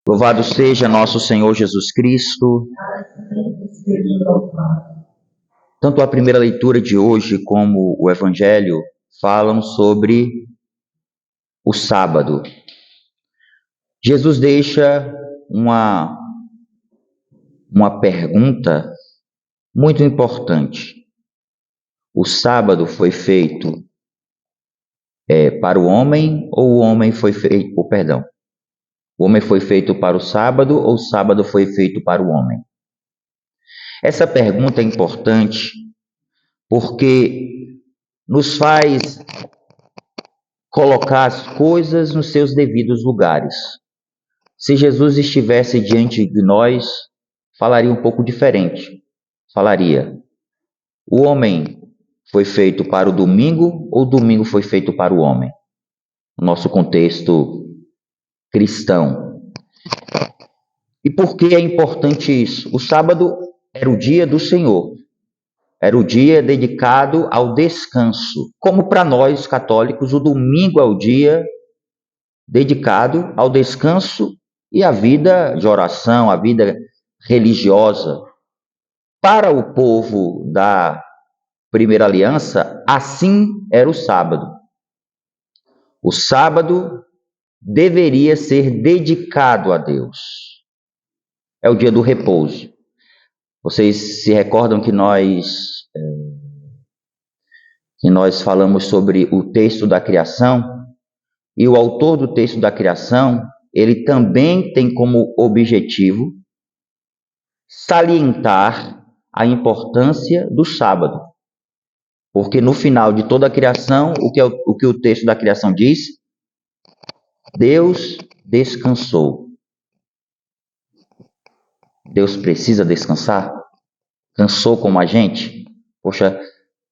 Louvado seja nosso Senhor Jesus Cristo. Tanto a primeira leitura de hoje como o Evangelho falam sobre o sábado. Jesus deixa uma pergunta muito importante. O sábado foi feito para o homem ou o homem foi feito, o homem foi feito para o sábado ou o sábado foi feito para o homem? Essa pergunta é importante porque nos faz colocar as coisas nos seus devidos lugares. Se Jesus estivesse diante de nós, falaria um pouco diferente. Falaria: o homem foi feito para o domingo ou o domingo foi feito para o homem? No nosso contexto cristão. E por que é importante isso? O sábado era o dia do Senhor. Era o dia dedicado ao descanso. Como para nós católicos, o domingo é o dia dedicado ao descanso e à vida de oração, à vida religiosa. Para o povo da primeira aliança, assim era o sábado. O sábado deveria ser dedicado a Deus. É o dia do repouso. Vocês se recordam que nós falamos sobre o texto da criação? E o autor do texto da criação, ele também tem como objetivo salientar a importância do sábado. Porque no final de toda a criação, o que o texto da criação diz? Deus descansou. Deus precisa descansar? Cansou como a gente? Poxa,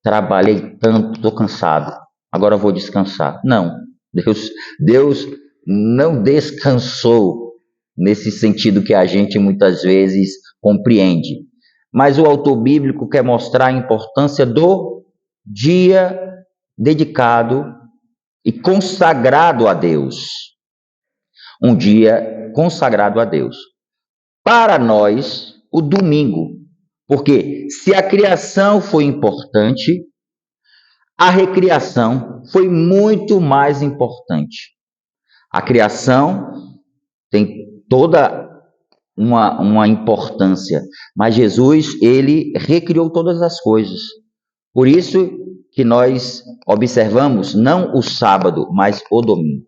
trabalhei tanto, estou cansado. Agora eu vou descansar. Não. Deus não descansou nesse sentido que a gente muitas vezes compreende. Mas o autor bíblico quer mostrar a importância do dia dedicado e consagrado a Deus. Um dia consagrado a Deus. Para nós, o domingo. Porque se a criação foi importante, a recriação foi muito mais importante. A criação tem toda uma importância, mas Jesus, ele recriou todas as coisas. Por isso que nós observamos não o sábado, mas o domingo.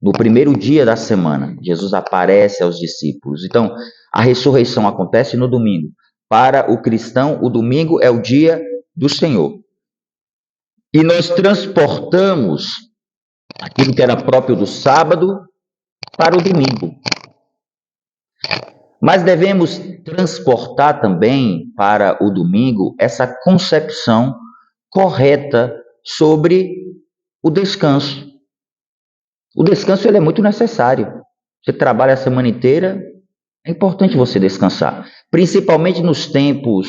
No primeiro dia da semana, Jesus aparece aos discípulos. Então, a ressurreição acontece no domingo. Para o cristão, o domingo é o dia do Senhor. E nós transportamos aquilo que era próprio do sábado para o domingo. Mas devemos transportar também para o domingo essa concepção correta sobre o descanso. O descanso ele é muito necessário. Você trabalha a semana inteira, é importante você descansar. Principalmente nos tempos,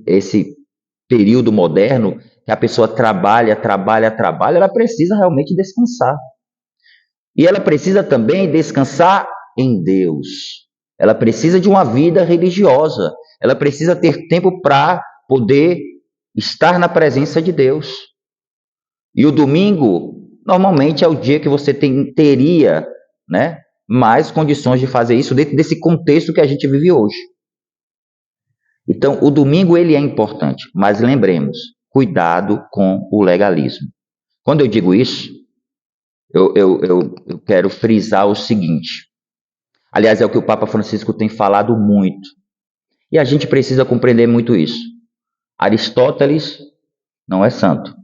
esse período moderno, que a pessoa trabalha, ela precisa realmente descansar. E ela precisa também descansar em Deus. Ela precisa de uma vida religiosa. Ela precisa ter tempo para poder estar na presença de Deus. E o domingo, normalmente, é o dia que você teria, mais condições de fazer isso dentro desse contexto que a gente vive hoje. Então, o domingo ele é importante, mas lembremos, cuidado com o legalismo. Quando eu digo isso, eu quero frisar o seguinte. Aliás, é o que o Papa Francisco tem falado muito. E a gente precisa compreender muito isso. Aristóteles não é santo.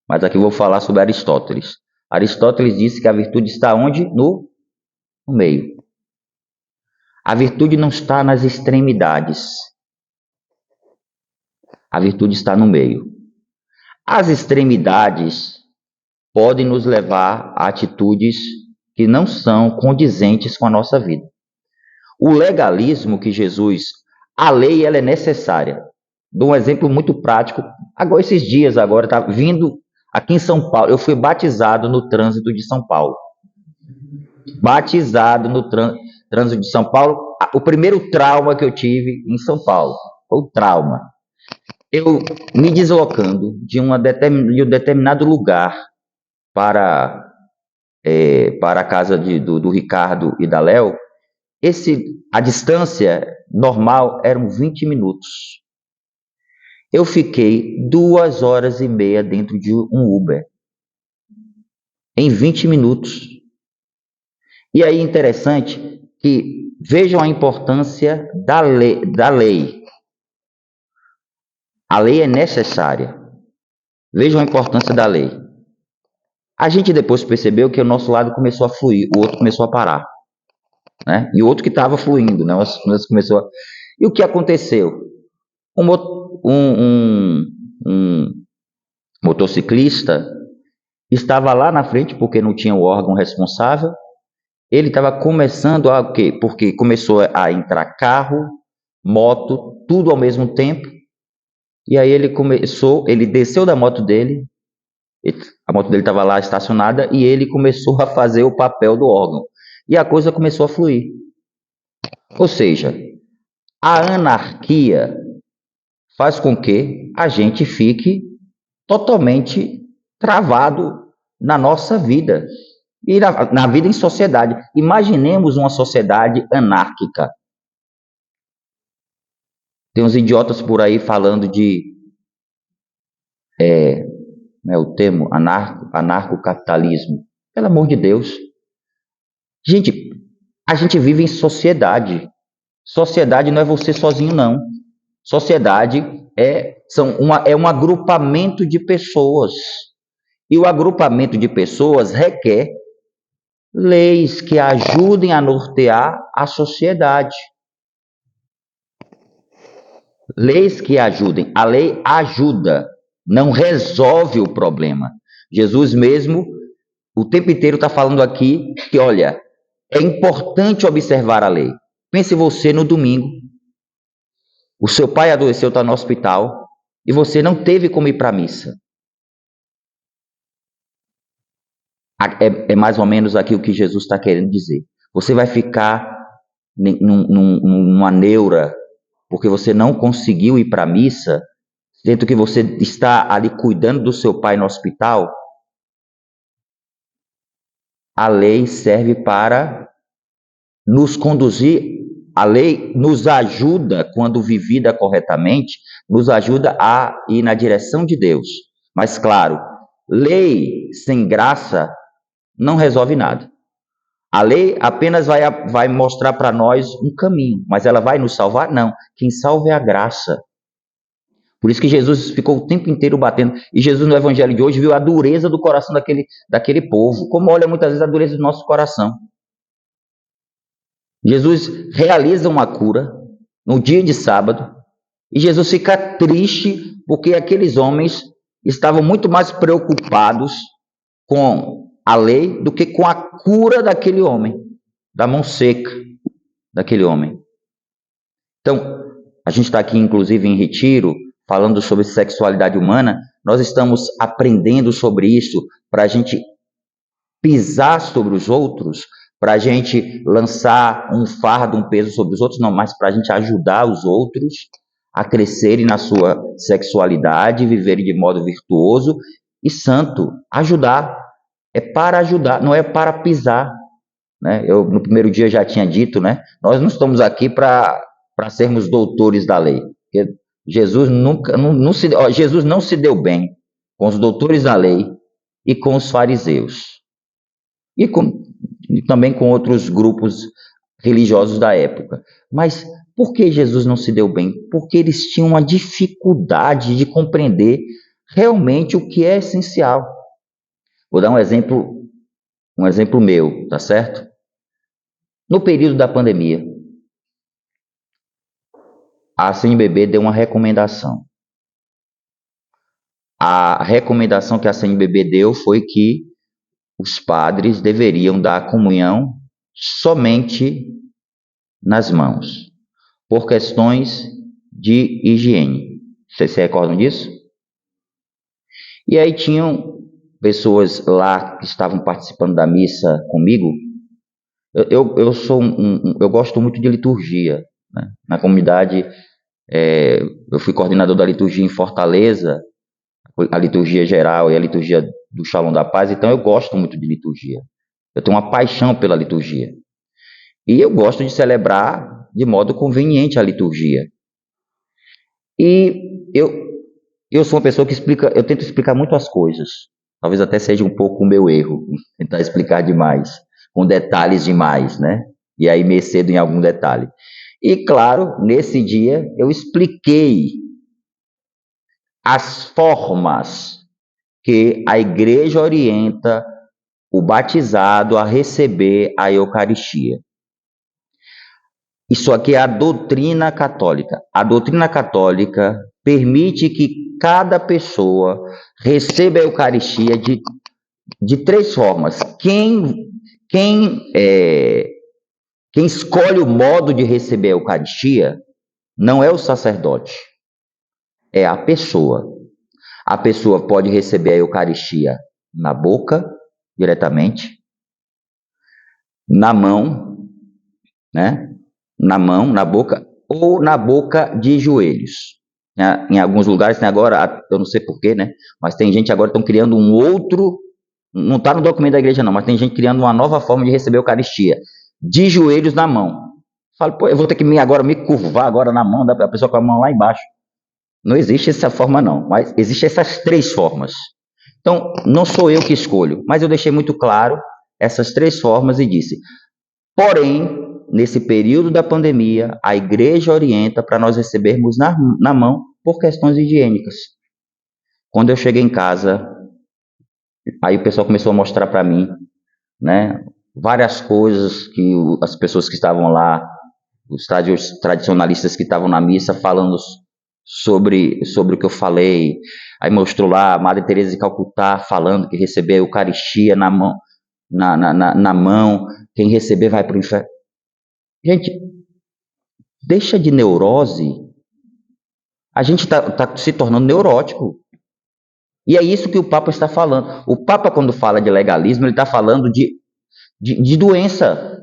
Mas aqui eu vou falar sobre Aristóteles. Aristóteles disse que a virtude está onde? No meio. A virtude não está nas extremidades. A virtude está no meio. As extremidades podem nos levar a atitudes que não são condizentes com a nossa vida. O legalismo que Jesus... A lei ela é necessária. Dou um exemplo muito prático. Agora, esses dias, está vindo aqui em São Paulo. Eu fui batizado no trânsito de São Paulo. batizado no trânsito de São Paulo. O primeiro trauma que eu tive em São Paulo foi o trauma. Eu me deslocando de um determinado lugar para, para a casa do Ricardo e da Léo, a distância normal eram 20 minutos. Eu fiquei 2 horas e meia dentro de um Uber, em 20 minutos. E aí, interessante que vejam a importância da lei. A lei é necessária. Vejam a importância da lei. A gente depois percebeu que o nosso lado começou a fluir, o outro começou a parar. Né? E o outro que estava fluindo, né? Começou a... E o que aconteceu? Um motociclista estava lá na frente, porque não tinha o órgão responsável. Ele estava começando a o quê? Porque começou a entrar carro, moto, tudo ao mesmo tempo. E aí ele desceu da moto dele, a moto dele estava lá estacionada, e ele começou a fazer o papel do órgão. E a coisa começou a fluir. Ou seja, a anarquia faz com que a gente fique totalmente travado na nossa vida e na vida em sociedade. Imaginemos uma sociedade anárquica. Tem uns idiotas por aí falando de o termo anarcocapitalismo. Pelo amor de Deus. Gente, a gente vive em sociedade. Sociedade não é você sozinho, não. Sociedade é um agrupamento de pessoas. E o agrupamento de pessoas requer leis que ajudem a nortear a sociedade. Leis que ajudem. A lei ajuda, não resolve o problema. Jesus mesmo, o tempo inteiro está falando aqui que, olha, é importante observar a lei. Pense você no domingo. O seu pai adoeceu, está no hospital, e você não teve como ir para a missa. É mais ou menos aqui o que Jesus está querendo dizer. Você vai ficar numa neura porque você não conseguiu ir para a missa, sendo que você está ali cuidando do seu pai no hospital. A lei serve para nos conduzir. A lei nos ajuda, quando vivida corretamente, nos ajuda a ir na direção de Deus. Mas, claro, lei sem graça não resolve nada. A lei apenas vai mostrar para nós um caminho, mas ela vai nos salvar? Não. Quem salva é a graça. Por isso que Jesus ficou o tempo inteiro batendo. E Jesus, no evangelho de hoje, viu a dureza do coração daquele povo. Como olha muitas vezes a dureza do nosso coração. Jesus realiza uma cura no dia de sábado. E Jesus fica triste porque aqueles homens estavam muito mais preocupados com a lei do que com a cura daquele homem, da mão seca daquele homem. Então, a gente está aqui, inclusive, em retiro, falando sobre sexualidade humana. Nós estamos aprendendo sobre isso para a gente pisar sobre os outros, para a gente lançar um fardo, um peso sobre os outros, não, mas para a gente ajudar os outros a crescerem na sua sexualidade, viverem de modo virtuoso e santo. Ajudar. É para ajudar, não é para pisar. Né? Eu, no primeiro dia, já tinha dito, né? Nós não estamos aqui para sermos doutores da lei. Porque Jesus Jesus não se deu bem com os doutores da lei e com os fariseus. E também com outros grupos religiosos da época. Mas por que Jesus não se deu bem? Porque eles tinham uma dificuldade de compreender realmente o que é essencial. Vou dar um exemplo meu, tá certo? No período da pandemia, a CNBB deu uma recomendação. A recomendação que a CNBB deu foi que os padres deveriam dar a comunhão somente nas mãos, por questões de higiene. Vocês se recordam disso? E aí tinham pessoas lá que estavam participando da missa comigo, Eu gosto muito de liturgia, né? Na comunidade, eu fui coordenador da liturgia em Fortaleza, a liturgia geral e a liturgia do Shalom da Paz, então eu gosto muito de liturgia. Eu tenho uma paixão pela liturgia. E eu gosto de celebrar de modo conveniente a liturgia. E eu sou uma pessoa que eu tento explicar muito as coisas. Talvez até seja um pouco o meu erro, tentar explicar demais, com detalhes demais, né? E aí me excedo em algum detalhe. E claro, nesse dia eu expliquei as formas que a igreja orienta o batizado a receber a Eucaristia. Isso aqui é a doutrina católica. A doutrina católica permite que cada pessoa receba a Eucaristia de três formas. Quem escolhe o modo de receber a Eucaristia não é o sacerdote, é a pessoa. A pessoa pode receber a Eucaristia na boca, diretamente, na mão, né? Na mão, na boca, ou na boca de joelhos. Em alguns lugares tem agora, eu não sei porquê, né? Mas tem gente agora que estão criando um outro, não está no documento da igreja não, mas tem gente criando uma nova forma de receber a Eucaristia, de joelhos na mão. Falo, pô, eu vou ter que agora me curvar agora na mão da pessoa com a mão lá embaixo. Não existe essa forma não, mas existem essas três formas. Então, não sou eu que escolho, mas eu deixei muito claro essas três formas e disse, porém, nesse período da pandemia, a igreja orienta para nós recebermos na mão por questões higiênicas. Quando eu cheguei em casa, aí o pessoal começou a mostrar para mim, né, várias coisas que as pessoas que estavam lá, os tradicionalistas que estavam na missa falando sobre o que eu falei. Aí mostrou lá a Madre Teresa de Calcutá falando que receber a Eucaristia na mão, na mão, quem receber vai para o inferno. Gente, deixa de neurose. A gente está se tornando neurótico. E é isso que o Papa está falando. O Papa, quando fala de legalismo, ele está falando de doença.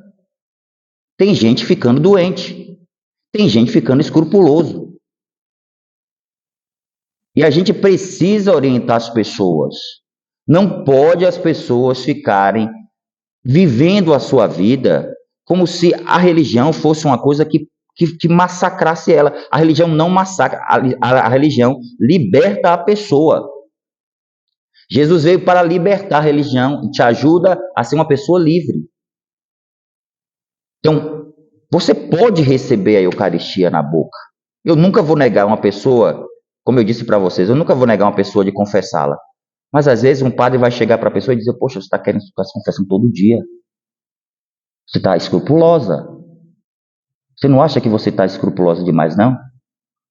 Tem gente ficando doente. Tem gente ficando escrupuloso. E a gente precisa orientar as pessoas. Não pode as pessoas ficarem vivendo a sua vida como se a religião fosse uma coisa que massacrasse ela. A religião não massacra, a religião liberta a pessoa. Jesus veio para libertar a religião e te ajuda a ser uma pessoa livre. Então, você pode receber a Eucaristia na boca. Eu nunca vou negar uma pessoa, como eu disse para vocês, eu nunca vou negar uma pessoa de confessá-la. Mas às vezes um padre vai chegar para a pessoa e dizer, poxa, você está se confessando todo dia. Você está escrupulosa. Você não acha que você está escrupulosa demais, não?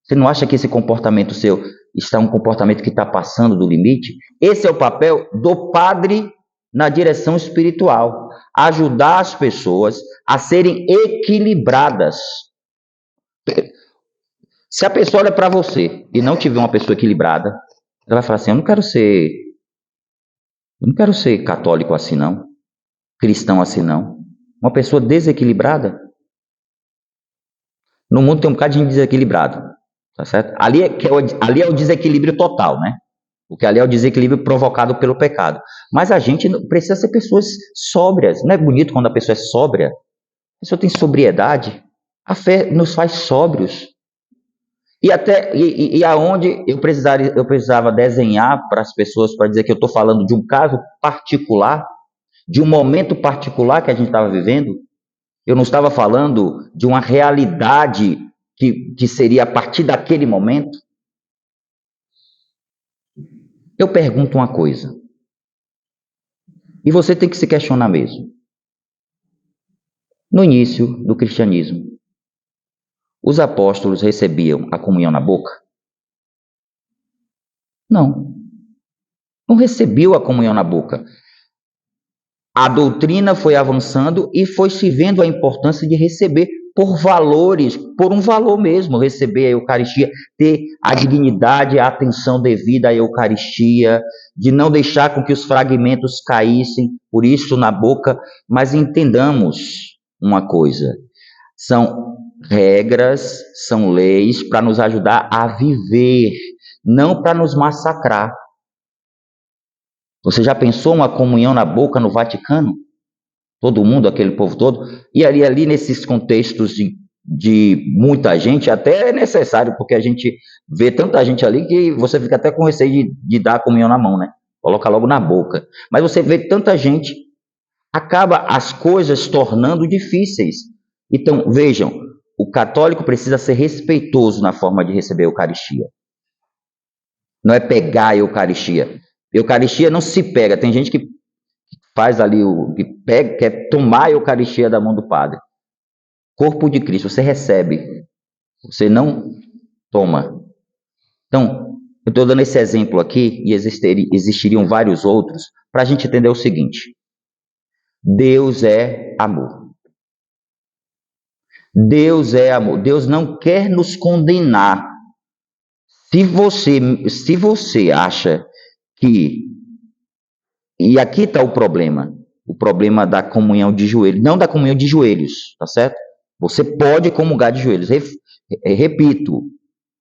Você não acha que esse comportamento seu está um comportamento que está passando do limite? Esse é o papel do padre na direção espiritual. Ajudar as pessoas a serem equilibradas. Se a pessoa olha para você e não tiver uma pessoa equilibrada, ela vai falar assim, eu não quero ser católico assim não, cristão assim não. Uma pessoa desequilibrada. No mundo tem um bocado de gente desequilibrado, tá certo? Ali é o desequilíbrio total, né? Porque ali é o desequilíbrio provocado pelo pecado. Mas a gente precisa ser pessoas sóbrias. Não é bonito quando a pessoa é sóbria? A pessoa tem sobriedade. A fé nos faz sóbrios. E aonde eu precisava desenhar para as pessoas para dizer que eu estou falando de um caso particular, de um momento particular que a gente estava vivendo. Eu não estava falando de uma realidade que seria a partir daquele momento. Eu pergunto uma coisa. E você tem que se questionar mesmo. No início do cristianismo, os apóstolos recebiam a comunhão na boca? Não. Não recebiam a comunhão na boca. A doutrina foi avançando e foi se vendo a importância de receber. por valores, por um valor mesmo, receber a Eucaristia, ter a dignidade, a atenção devida à Eucaristia, de não deixar com que os fragmentos caíssem, por isso na boca, mas entendamos uma coisa, são regras, são leis para nos ajudar a viver, não para nos massacrar. Você já pensou uma comunhão na boca no Vaticano? Todo mundo, aquele povo todo, e ali nesses contextos de muita gente, até é necessário, porque a gente vê tanta gente ali que você fica até com receio de dar a comunhão na mão, né? Coloca logo na boca. Mas você vê tanta gente, acaba as coisas tornando difíceis. Então, vejam, o católico precisa ser respeitoso na forma de receber a Eucaristia. Não é pegar a Eucaristia. Eucaristia não se pega. Tem gente que faz ali, que pega, quer tomar a Eucaristia da mão do padre. Corpo de Cristo, você recebe, você não toma. Então, eu estou dando esse exemplo aqui, e existiriam vários outros, para a gente entender o seguinte: Deus é amor. Deus é amor. Deus não quer nos condenar. Se você acha que... E aqui está o problema da comunhão de joelhos, não da comunhão de joelhos, tá certo? Você pode comungar de joelhos. Repito,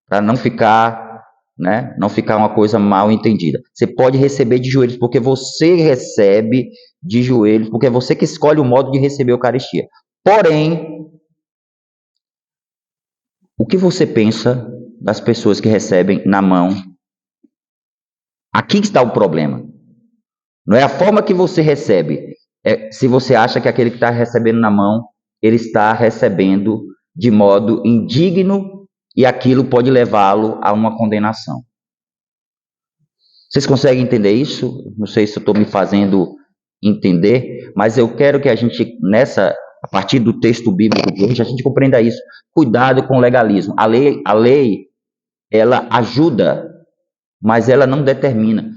para não ficar, né, não ficar uma coisa mal entendida. Você pode receber de joelhos, porque você recebe de joelhos, porque é você que escolhe o modo de receber a Eucaristia. Porém, o que você pensa das pessoas que recebem na mão? Aqui está o problema. Não é a forma que você recebe. É se você acha que aquele que está recebendo na mão, ele está recebendo de modo indigno e aquilo pode levá-lo a uma condenação. Vocês conseguem entender isso? Não sei se eu estou me fazendo entender, mas eu quero que a gente, a partir do texto bíblico de hoje, a gente compreenda isso. Cuidado com o legalismo. A lei, ela ajuda, mas ela não determina.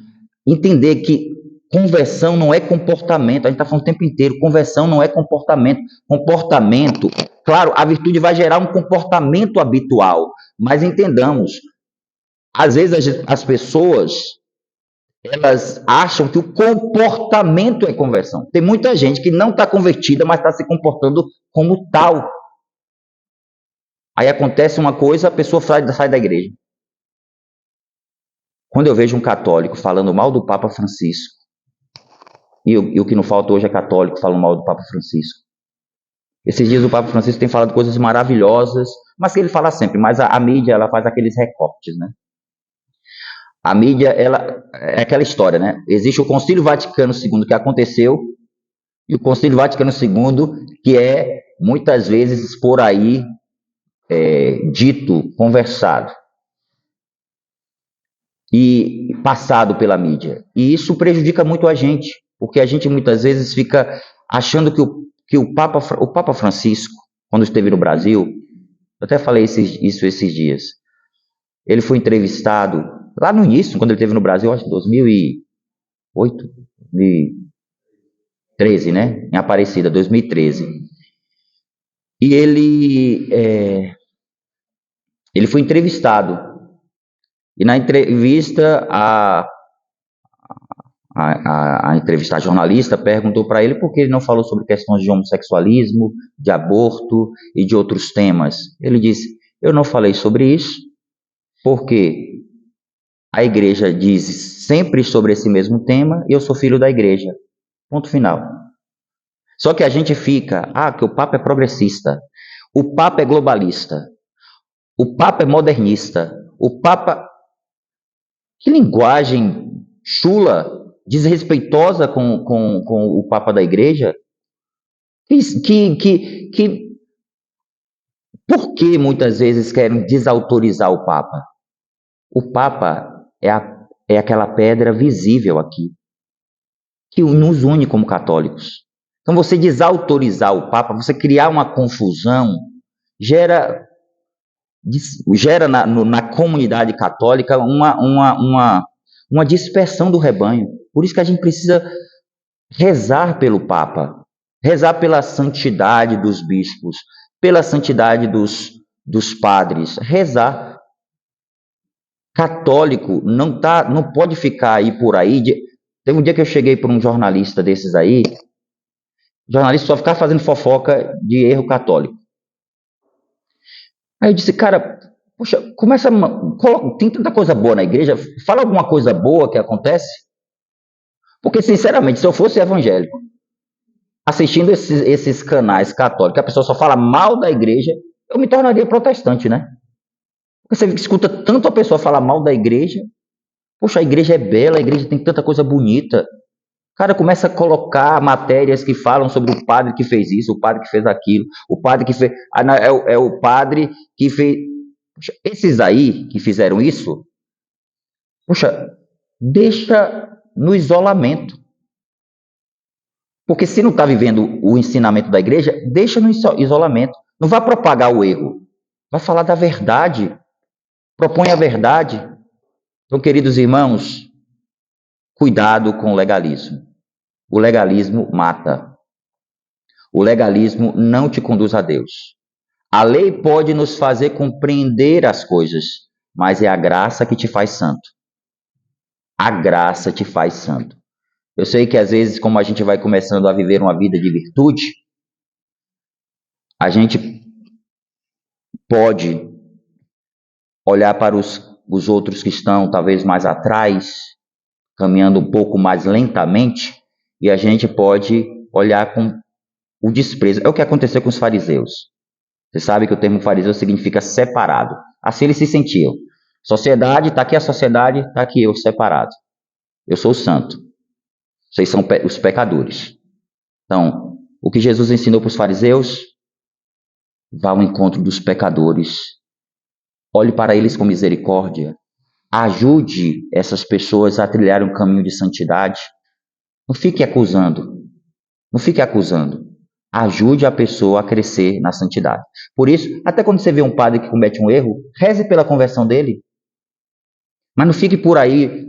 Entender que conversão não é comportamento, a gente está falando o tempo inteiro, conversão não é comportamento. Comportamento, claro, a virtude vai gerar um comportamento habitual, mas entendamos, às vezes as pessoas, elas acham que o comportamento é conversão. Tem muita gente que não está convertida, mas está se comportando como tal. Aí acontece uma coisa, a pessoa sai da igreja. Quando eu vejo um católico falando mal do Papa Francisco, e o que não falta hoje é católico falando mal do Papa Francisco. Esses dias o Papa Francisco tem falado coisas maravilhosas, mas que ele fala sempre, mas a mídia, ela faz aqueles recortes, né? A mídia, ela é aquela história, né? Existe o Concílio Vaticano II que aconteceu, e o Concílio Vaticano II que é, muitas vezes, por aí, dito, conversado. E passado pela mídia. E isso prejudica muito a gente, porque a gente muitas vezes fica achando que o Papa Francisco, quando esteve no Brasil, eu até falei isso esses dias, ele foi entrevistado lá no início, quando ele esteve no Brasil, acho que 2008, 2013, né? Em Aparecida, 2013. E ele foi entrevistado. E na entrevista, a entrevistada jornalista perguntou para ele por que ele não falou sobre questões de homossexualismo, de aborto e de outros temas. Ele disse, eu não falei sobre isso, porque a igreja diz sempre sobre esse mesmo tema e eu sou filho da igreja. Ponto final. Só que a gente fica, que o Papa é progressista, o Papa é globalista, o Papa é modernista, o Papa... Que linguagem chula, desrespeitosa com o Papa da Igreja. Por que muitas vezes querem desautorizar o Papa? O Papa é aquela pedra visível aqui, que nos une como católicos. Então você desautorizar o Papa, você criar uma confusão, gera na comunidade católica uma dispersão do rebanho. Por isso que a gente precisa rezar pelo Papa, rezar pela santidade dos bispos, pela santidade dos padres, rezar. Católico não pode ficar aí por aí. Teve um dia que eu cheguei para um jornalista desses aí, jornalista só ficar fazendo fofoca de erro católico. Aí eu disse, cara, poxa, tem tanta coisa boa na igreja, fala alguma coisa boa que acontece. Porque, sinceramente, se eu fosse evangélico, assistindo esses canais católicos, a pessoa só fala mal da igreja, eu me tornaria protestante, né? Porque você escuta tanto a pessoa falar mal da igreja, poxa, a igreja é bela, a igreja tem tanta coisa bonita. O cara começa a colocar matérias que falam sobre o padre que fez isso, o padre que fez aquilo, o padre que fez... É o padre que fez... Poxa, esses aí que fizeram isso, poxa, deixa no isolamento. Porque se não está vivendo o ensinamento da igreja, deixa no isolamento. Não vai propagar o erro. Vai falar da verdade. Propõe a verdade. Então, queridos irmãos, cuidado com o legalismo. O legalismo mata. O legalismo não te conduz a Deus. A lei pode nos fazer compreender as coisas, mas é a graça que te faz santo. A graça te faz santo. Eu sei que às vezes, como a gente vai começando a viver uma vida de virtude, a gente pode olhar para os outros que estão talvez mais atrás, caminhando um pouco mais lentamente, e a gente pode olhar com o desprezo. É o que aconteceu com os fariseus. Você sabe que o termo fariseu significa separado. Assim eles se sentiam. Sociedade, está aqui a sociedade, está aqui eu separado. Eu sou o santo. Vocês são os pecadores. Então, o que Jesus ensinou para os fariseus? Vá ao encontro dos pecadores. Olhe para eles com misericórdia. Ajude essas pessoas a trilhar um caminho de santidade. Não fique acusando. Não fique acusando. Ajude a pessoa a crescer na santidade. Por isso, até quando você vê um padre que comete um erro, reze pela conversão dele. Mas não fique por aí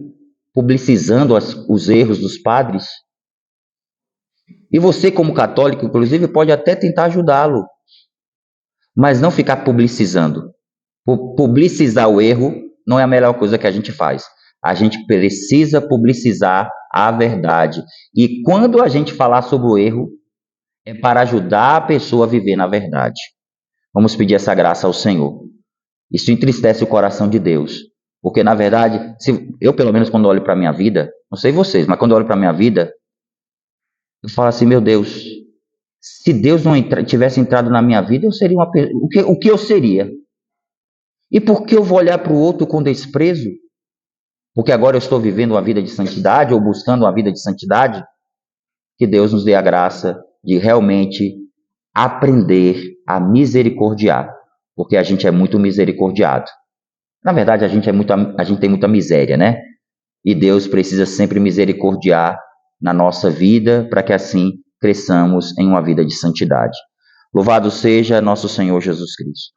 publicizando os erros dos padres. E você, como católico, inclusive, pode até tentar ajudá-lo. Mas não ficar publicizando. Publicizar o erro não é a melhor coisa que a gente faz. A gente precisa publicizar a verdade. E quando a gente falar sobre o erro, é para ajudar a pessoa a viver na verdade. Vamos pedir essa graça ao Senhor. Isso entristece o coração de Deus. Porque, na verdade, eu, pelo menos, quando olho para a minha vida, não sei vocês, mas quando eu olho para a minha vida, eu falo assim, meu Deus, se Deus não tivesse entrado na minha vida, eu seria o que eu seria? E por que eu vou olhar para o outro com desprezo? Porque agora eu estou vivendo uma vida de santidade, ou buscando uma vida de santidade? Que Deus nos dê a graça de realmente aprender a misericordiar. Porque a gente é muito misericordiado. Na verdade, a gente tem muita miséria, né? E Deus precisa sempre misericordiar na nossa vida, para que assim cresçamos em uma vida de santidade. Louvado seja nosso Senhor Jesus Cristo.